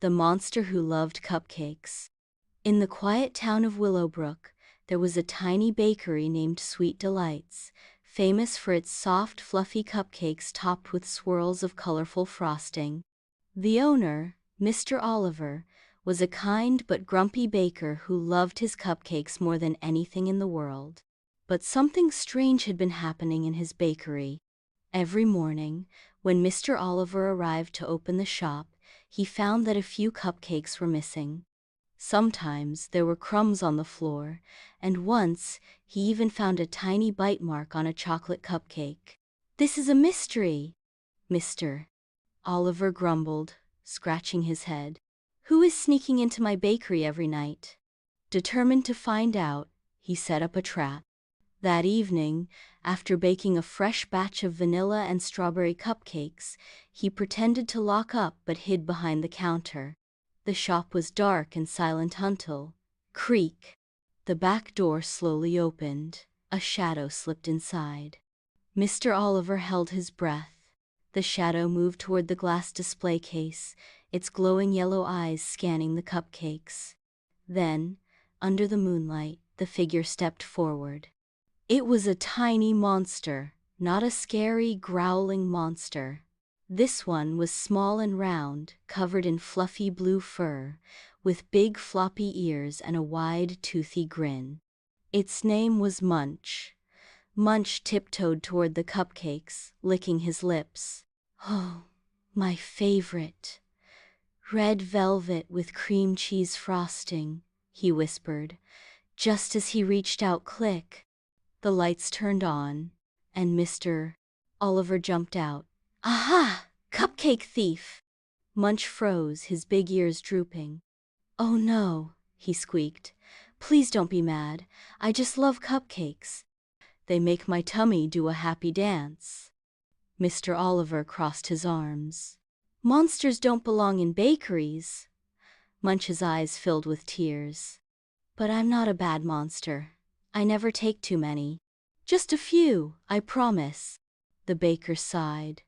The Monster Who Loved Cupcakes. In the quiet town of Willowbrook, there was a tiny bakery named Sweet Delights, famous for its soft, fluffy cupcakes topped with swirls of colorful frosting. The owner, Mr. Oliver, was a kind but grumpy baker who loved his cupcakes more than anything in the world. But something strange had been happening in his bakery. Every morning, when Mr. Oliver arrived to open the shop, he found that a few cupcakes were missing. Sometimes there were crumbs on the floor, and once he even found a tiny bite mark on a chocolate cupcake. "This is a mystery," Mr. Oliver grumbled, scratching his head. "Who is sneaking into my bakery every night?" Determined to find out, he set up a trap. That evening, after baking a fresh batch of vanilla and strawberry cupcakes, he pretended to lock up but hid behind the counter. The shop was dark and silent until, creak, the back door slowly opened. A shadow slipped inside. Mr. Oliver held his breath. The shadow moved toward the glass display case, its glowing yellow eyes scanning the cupcakes. Then, under the moonlight, the figure stepped forward. It was a tiny monster, not a scary, growling monster. This one was small and round, covered in fluffy blue fur, with big floppy ears and a wide, toothy grin. Its name was Munch. Munch tiptoed toward the cupcakes, licking his lips. "Oh, my favorite. Red velvet with cream cheese frosting," he whispered. Just as he reached out, click, the lights turned on, and Mr. Oliver jumped out. "Aha! Cupcake thief!" Munch froze, his big ears drooping. "Oh no," he squeaked. "Please don't be mad. I just love cupcakes. They make my tummy do a happy dance." Mr. Oliver crossed his arms. "Monsters don't belong in bakeries." Munch's eyes filled with tears. "But I'm not a bad monster. I never take too many. Just a few, I promise." The baker sighed.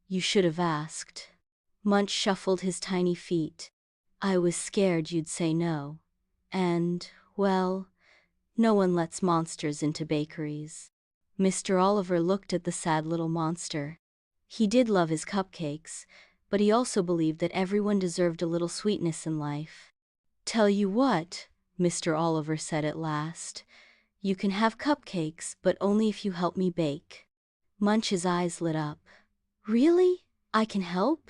"You should have asked." Munch shuffled his tiny feet. "I was scared you'd say no. And, well, no one lets monsters into bakeries." Mr. Oliver looked at the sad little monster. He did love his cupcakes, but he also believed that everyone deserved a little sweetness in life. "Tell you what," Mr. Oliver said at last, "you can have cupcakes, but only if you help me bake." Munch's eyes lit up. "Really? I can help?"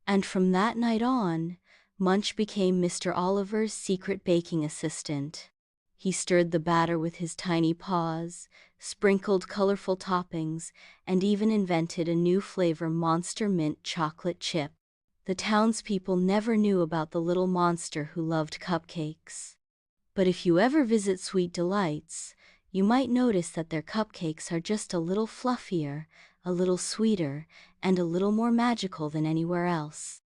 And from that night on, Munch became Mr. Oliver's secret baking assistant. He stirred the batter with his tiny paws, sprinkled colorful toppings, and even invented a new flavor, Monster Mint Chocolate Chip. The townspeople never knew about the little monster who loved cupcakes. But if you ever visit Sweet Delights, you might notice that their cupcakes are just a little fluffier, a little sweeter, and a little more magical than anywhere else.